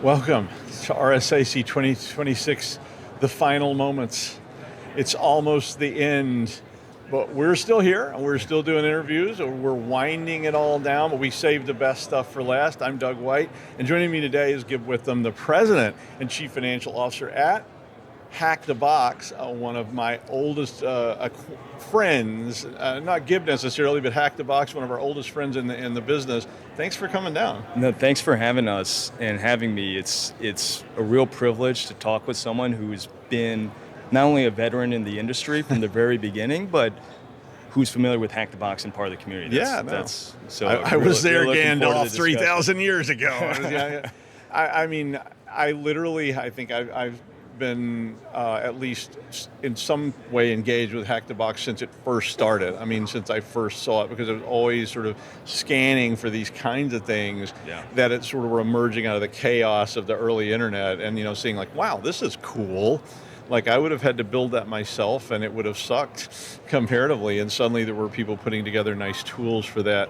Welcome to RSAC 2026, the final moments. It's almost the end, but we're still here and we're still doing interviews. We're winding it all down, but we saved the best stuff for last. I'm Doug White, and joining me today is Gibb Witham, the President and Chief Financial Officer at Hack the Box, one of my oldest friends, not Gibb necessarily, but Hack the Box, one of our oldest friends in the business. Thanks for coming down. No, thanks for having us and having me. It's a real privilege to talk with someone who's been not only a veteran in the industry from the very beginning, but who's familiar with Hack the Box and part of the community. I was there, Gandalf, 3,000 years ago. I think I've been at least in some way engaged with Hack the Box since it first started. Since I first saw it, because I was always sort of scanning for these kinds of things that it sort of were emerging out of the chaos of the early internet, and seeing like, wow, this is cool. Like, I would have had to build that myself and it would have sucked comparatively, and suddenly there were people putting together nice tools for that.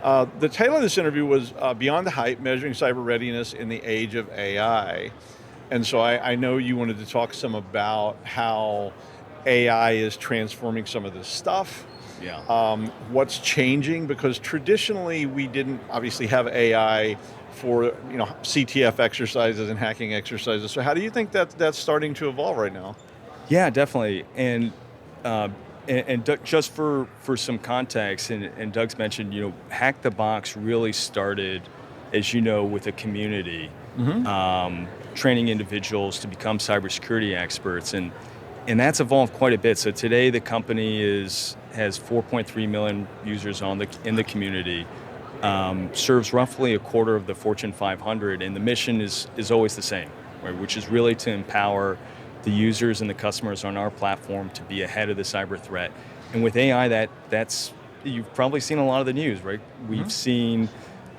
The title of this interview was Beyond the Hype, Measuring Cyber Readiness in the Age of AI. And so I know you wanted to talk some about how AI is transforming some of this stuff. What's changing, because traditionally we didn't obviously have AI for CTF exercises and hacking exercises. So how do you think that's starting to evolve right now? Yeah, definitely. And just for some context, and Doug's mentioned, Hack the Box really started, as you know, with a community. Training individuals to become cybersecurity experts, and that's evolved quite a bit. So today the company has 4.3 million users in the community, serves roughly a quarter of the Fortune 500, and the mission is always the same, right? Which is really to empower the users and the customers on our platform to be ahead of the cyber threat. And with AI, that's you've probably seen a lot of the news, right? We've seen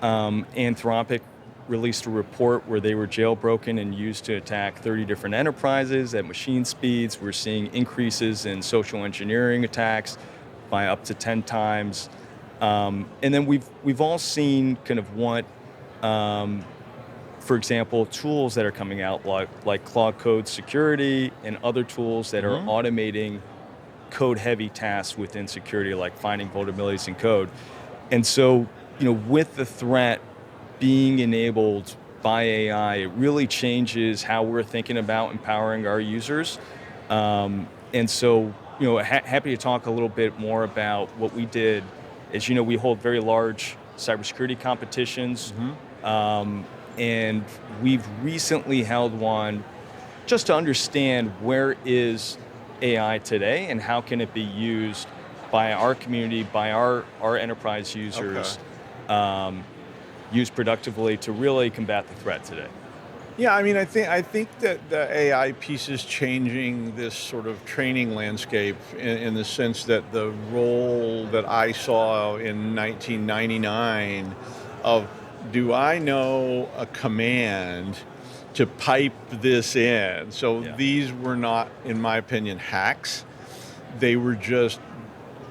Anthropic released a report where they were jailbroken and used to attack 30 different enterprises at machine speeds. We're seeing increases in social engineering attacks by up to 10 times. And then we've all seen kind of what, for example, tools that are coming out like Claude Code Security and other tools that are automating code-heavy tasks within security, like finding vulnerabilities in code. And so, with the threat being enabled by AI, it really changes how we're thinking about empowering our users. And so, happy to talk a little bit more about what we did. As you know, we hold very large cybersecurity competitions, and we've recently held one just to understand where is AI today and how can it be used by our community, by our enterprise users, used productively to really combat the threat today. Yeah, I think that the AI piece is changing this sort of training landscape in the sense that the role that I saw in 1999 of, do I know a command to pipe this in? So these were not, in my opinion, hacks. They were just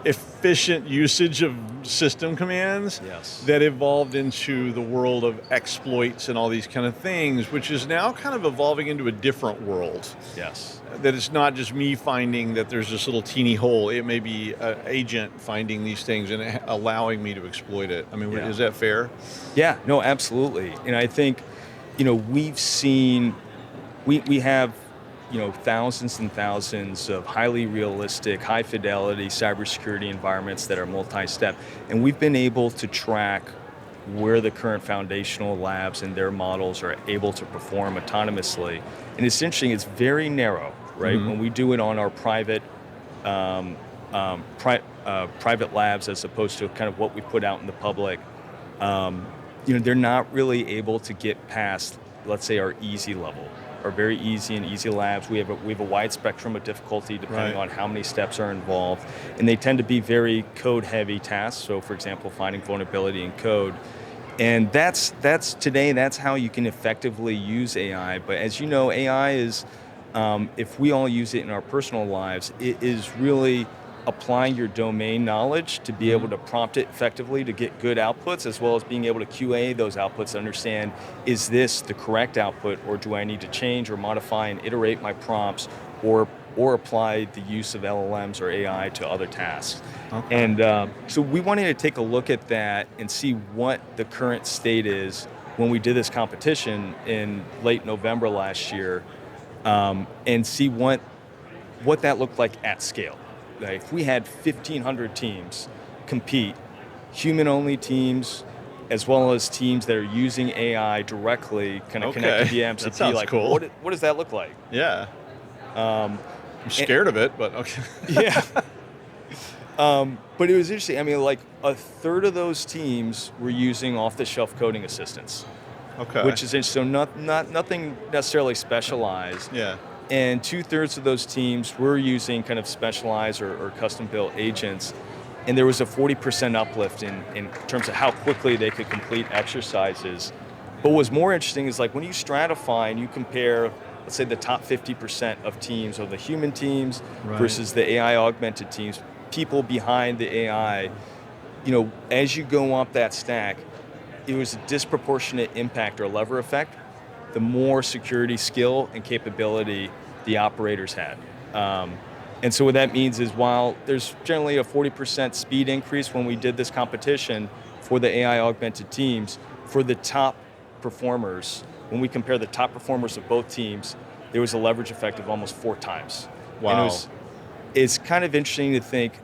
efficient usage of system commands that evolved into the world of exploits and all these kind of things, which is now kind of evolving into a different world. That it's not just me finding that there's this little teeny hole. It may be an agent finding these things and allowing me to exploit it. Is that fair? Yeah, no, absolutely. And I think, we've seen, we have thousands and thousands of highly realistic, high fidelity cybersecurity environments that are multi-step. And we've been able to track where the current foundational labs and their models are able to perform autonomously. And essentially it's very narrow, right? When we do it on our private labs as opposed to kind of what we put out in the public, they're not really able to get past, let's say, our easy level. Are very easy and easy labs. We have a wide spectrum of difficulty depending on how many steps are involved, and they tend to be very code-heavy tasks. So, for example, finding vulnerability in code, and that's today. That's how you can effectively use AI. But as you know, AI is, if we all use it in our personal lives, it is really applying your domain knowledge to be able to prompt it effectively to get good outputs, as well as being able to QA those outputs to understand, is this the correct output, or do I need to change or modify and iterate my prompts, or apply the use of LLMs or AI to other tasks. Okay. And so we wanted to take a look at that and see what the current state is when we did this competition in late November last year, and see what that looked like at scale. Like if we had 1,500 teams compete, human-only teams, as well as teams that are using AI directly, kind of connected to the MCP, that sounds like cool. what does that look like? Yeah. I'm scared of it, but okay. Yeah. But it was interesting. I mean, like a third of those teams were using off-the-shelf coding assistants, Okay. which is so nothing necessarily specialized. Yeah. And 2/3 of those teams were using kind of specialized or custom-built agents. And there was a 40% uplift in terms of how quickly they could complete exercises. But what's more interesting is like when you stratify and you compare, let's say the top 50% of teams, or the human teams versus the AI augmented teams, people behind the AI, as you go up that stack, it was a disproportionate impact or lever effect the more security skill and capability the operators had. And so what that means is while there's generally a 40% speed increase when we did this competition for the AI augmented teams, for the top performers, when we compare the top performers of both teams, there was a leverage effect of almost 4 times. Wow. And it's kind of interesting to think,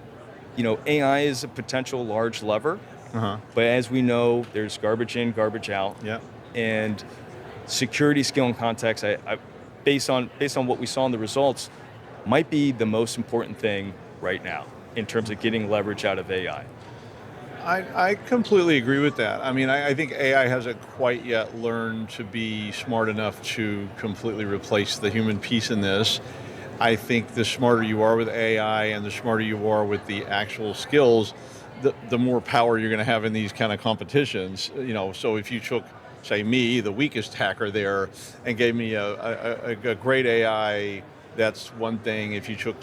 AI is a potential large lever, but as we know, there's garbage in, garbage out. Yeah. And security skill and context, based on what we saw in the results, might be the most important thing right now in terms of getting leverage out of AI. I completely agree with that. I mean, I think AI hasn't quite yet learned to be smart enough to completely replace the human piece in this. I think the smarter you are with AI and the smarter you are with the actual skills, the more power you're going to have in these kind of competitions. So if you took, say, me, the weakest hacker there, and gave me a great AI, that's one thing. If you took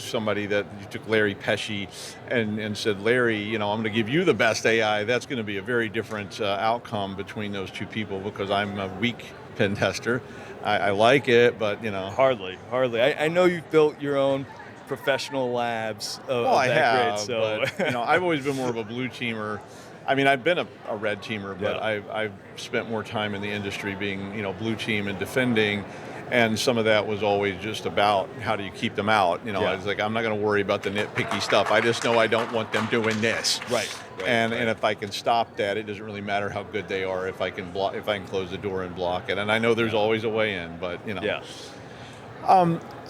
Larry Pesci and said, Larry, I'm going to give you the best AI, that's going to be a very different outcome between those two people, because I'm a weak pen tester. I like it, but Hardly. I know you've built your own professional labs of I that have, grade, so. but I've always been more of a blue teamer. I mean, I've been a red teamer, but Yeah. I've spent more time in the industry being, blue team and defending, and some of that was always just about how do you keep them out. Yeah. It's like, I'm not going to worry about the nitpicky stuff. I just know I don't want them doing this. Right. And if I can stop that, it doesn't really matter how good they are. If I can close the door and block it, and I know there's always a way in, but Yeah.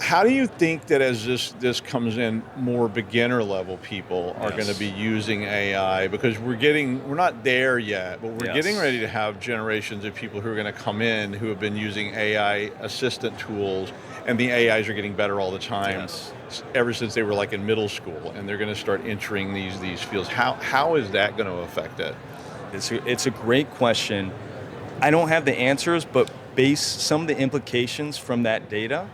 How do you think that as this comes in, more beginner level people are going to be using AI? Because we're not there yet, but we're getting ready to have generations of people who are going to come in who have been using AI assistant tools, and the AIs are getting better all the time. Yes. Ever since they were like in middle school, and they're going to start entering these fields. How is that going to affect it? It's a great question. I don't have the answers, but some of the implications from that data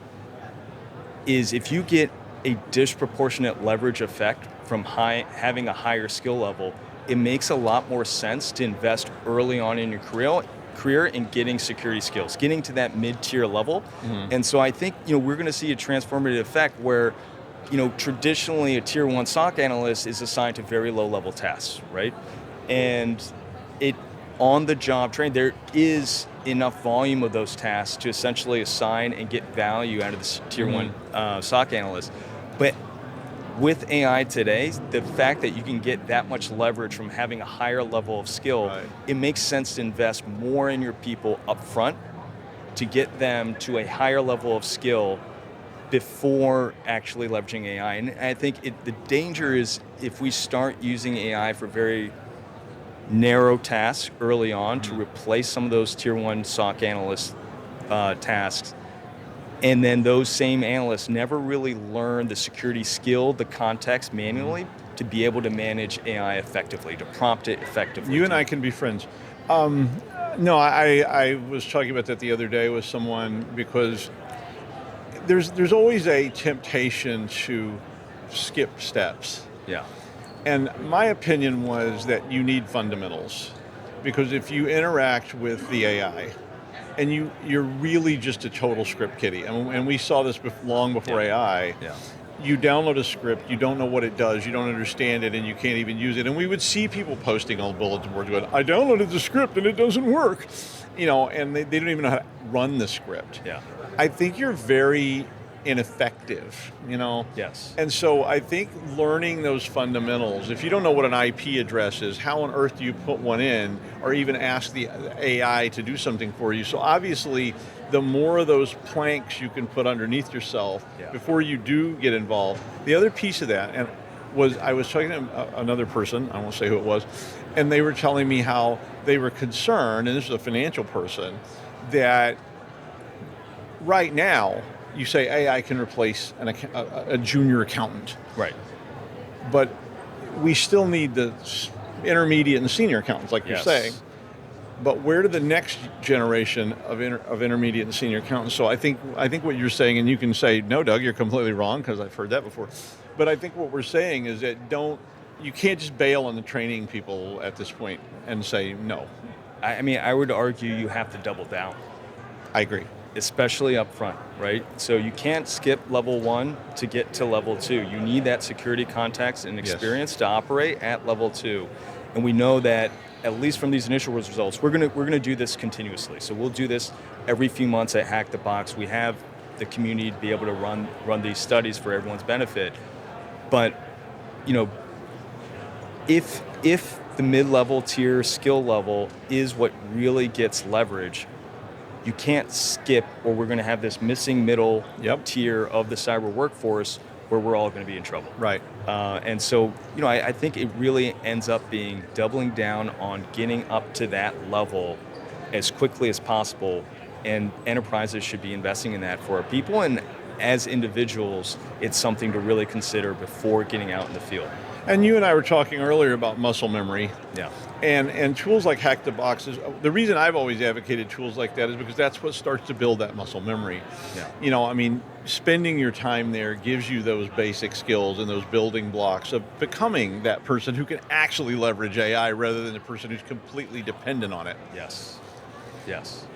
is if you get a disproportionate leverage effect from having a higher skill level, it makes a lot more sense to invest early on in your career in getting security skills, getting to that mid-tier level. And so I think we're going to see a transformative effect where traditionally a tier 1 SOC analyst is assigned to very low level tasks, right? And on the job training, there is enough volume of those tasks to essentially assign and get value out of the tier 1 SOC analyst. But with AI today, the fact that you can get that much leverage from having a higher level of skill, it makes sense to invest more in your people up front to get them to a higher level of skill before actually leveraging AI. And I think the danger is if we start using AI for very narrow tasks early on to replace some of those tier 1 SOC analyst tasks, and then those same analysts never really learn the security skill, the context manually to be able to manage AI effectively, to prompt it effectively. You and I can be friends. No, I was talking about that the other day with someone, because there's always a temptation to skip steps. Yeah. And my opinion was that you need fundamentals, because if you interact with the AI and you're really just a total script kiddie, and we saw this long before AI, Yeah. you download a script, you don't know what it does, you don't understand it, and you can't even use it. And we would see people posting on bulletin boards going, I downloaded the script and it doesn't work, and they don't even know how to run the script. Yeah. I think you're very ineffective, Yes. And so I think learning those fundamentals, if you don't know what an IP address is, how on earth do you put one in or even ask the AI to do something for you? So obviously, the more of those planks you can put underneath yourself before you do get involved. The other piece of that, and I was talking to another person, I won't say who it was, and they were telling me how they were concerned, and this is a financial person, that right now, you say AI can replace a junior accountant. Right. But we still need the intermediate and senior accountants, like you're saying. But where do the next generation of intermediate and senior accountants? So I think what you're saying, and you can say, no, Doug, you're completely wrong, because I've heard that before. But I think what we're saying is that you can't just bail on the training people at this point and say no. I mean, I would argue you have to double down. I agree. Especially up front, right? So you can't skip level 1 to get to level 2. You need that security context and experience to operate at level 2. And we know that, at least from these initial results, we're gonna do this continuously. So we'll do this every few months at Hack the Box. We have the community to be able to run these studies for everyone's benefit. But if the mid-level tier skill level is what really gets leverage, you can't skip, or we're going to have this missing middle tier of the cyber workforce where we're all going to be in trouble. Right. And so, I think it really ends up being doubling down on getting up to that level as quickly as possible, and enterprises should be investing in that for our people, and as individuals, it's something to really consider before getting out in the field. And you and I were talking earlier about muscle memory. Yeah. And tools like Hack the Box the reason I've always advocated tools like that is because that's what starts to build that muscle memory. Yeah. Spending your time there gives you those basic skills and those building blocks of becoming that person who can actually leverage AI rather than the person who's completely dependent on it. Yes. Yes.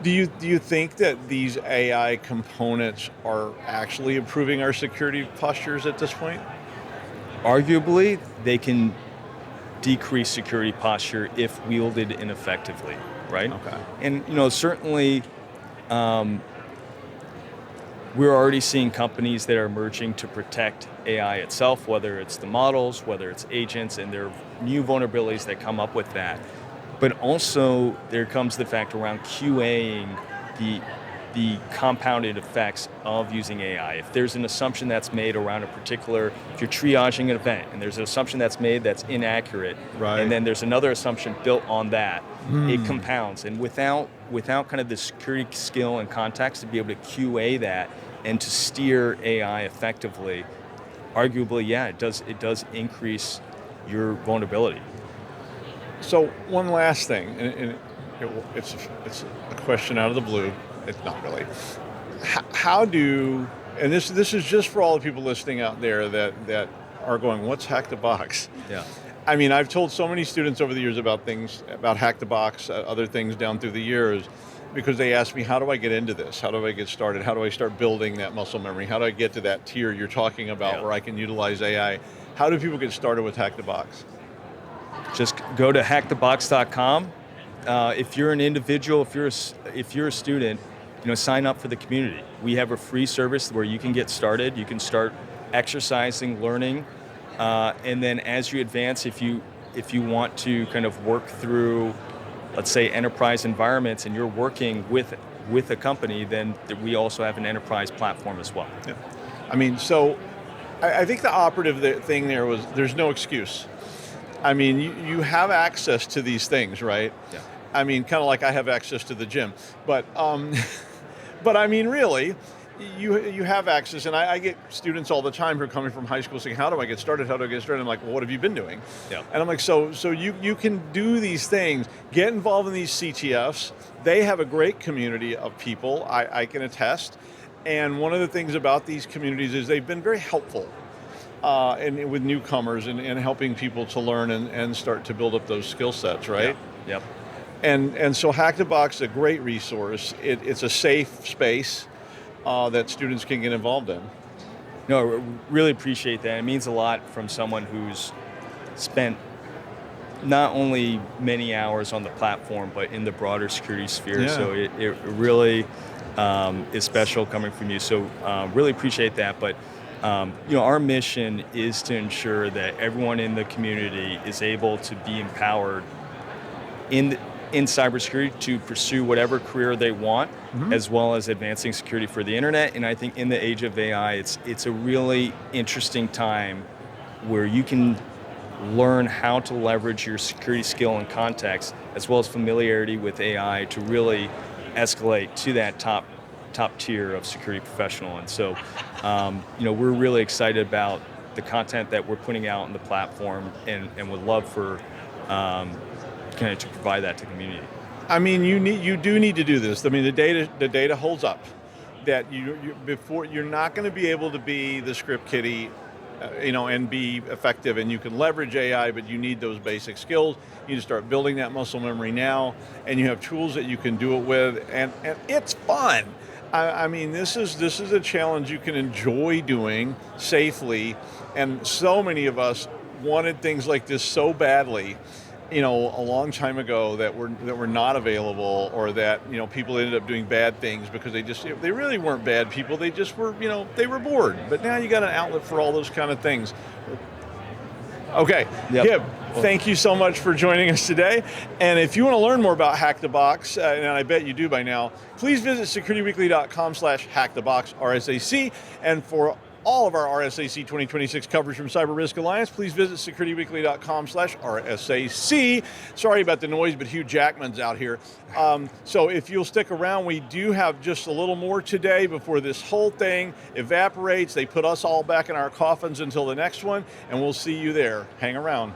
Do you think that these AI components are actually improving our security postures at this point? Arguably, they can decrease security posture if wielded ineffectively, right? Okay. And certainly, we're already seeing companies that are emerging to protect AI itself, whether it's the models, whether it's agents, and there are new vulnerabilities that come up with that. But also, there comes the fact around QAing the compounded effects of using AI. If there's an assumption that's made around a particular, if you're triaging an event and there's an assumption that's made that's inaccurate, right, and then there's another assumption built on that, it compounds. And without kind of the security skill and context to be able to QA that and to steer AI effectively, arguably, it does increase your vulnerability. So one last thing, and it's a question out of the blue. It's not really. How do, and this is just for all the people listening out there that are going, what's Hack the Box? Yeah. I mean, I've told so many students over the years about Hack the Box, other things down through the years, because they ask me, how do I get into this? How do I get started? How do I start building that muscle memory? How do I get to that tier you're talking about where I can utilize AI? How do people get started with Hack the Box? Just go to hackthebox.com. If you're an individual, if you're a student, sign up for the community. We have a free service where you can get started. You can start exercising, learning, and then as you advance, if you want to kind of work through, let's say, enterprise environments, and you're working with a company, then we also have an enterprise platform as well. Yeah. I mean, so I think the operative thing there was there's no excuse. I mean, you have access to these things, right? Yeah. I mean, kind of like I have access to the gym, but I mean, really, you have access, and I get students all the time who are coming from high school saying, "How do I get started? How do I get started?" I'm like, "Well, what have you been doing?" Yeah. And I'm like, "So you can do these things. Get involved in these CTFs. They have a great community of people. I can attest. And one of the things about these communities is they've been very helpful." and with newcomers and helping people to learn and start to build up those skill sets, right? Yep. And so Hack the Box is a great resource. It's a safe space that students can get involved in. No, really appreciate that. It means a lot from someone who's spent not only many hours on the platform, but in the broader security sphere. Yeah. So it really is special coming from you. So really appreciate that. But our mission is to ensure that everyone in the community is able to be empowered in cybersecurity to pursue whatever career they want, as well as advancing security for the internet. And I think in the age of AI, it's a really interesting time where you can learn how to leverage your security skill and context, as well as familiarity with AI, to really escalate to that top tier of security professional. And so, we're really excited about the content that we're putting out on the platform, and would love for kind of to provide that to the community. I mean, you do need to do this. I mean, the data holds up. That you're not going to be able to be the script kiddie, and be effective. And you can leverage AI, but you need those basic skills. You need to start building that muscle memory now, and you have tools that you can do it with, and it's fun. I mean, this is a challenge you can enjoy doing safely, and so many of us wanted things like this so badly, a long time ago, that were not available, or that people ended up doing bad things because they really weren't bad people. They just were they were bored. But now you got an outlet for all those kind of things. Okay, Yep. Gibb, thank you so much for joining us today. And if you want to learn more about Hack the Box, and I bet you do by now, please visit securityweekly.com/hackthebox RSAC. And for all of our RSAC 2026 coverage from Cyber Risk Alliance, please visit securityweekly.com/RSAC. Sorry about the noise, but Hugh Jackman's out here. So if you'll stick around, we do have just a little more today before this whole thing evaporates. They put us all back in our coffins until the next one, and we'll see you there. Hang around.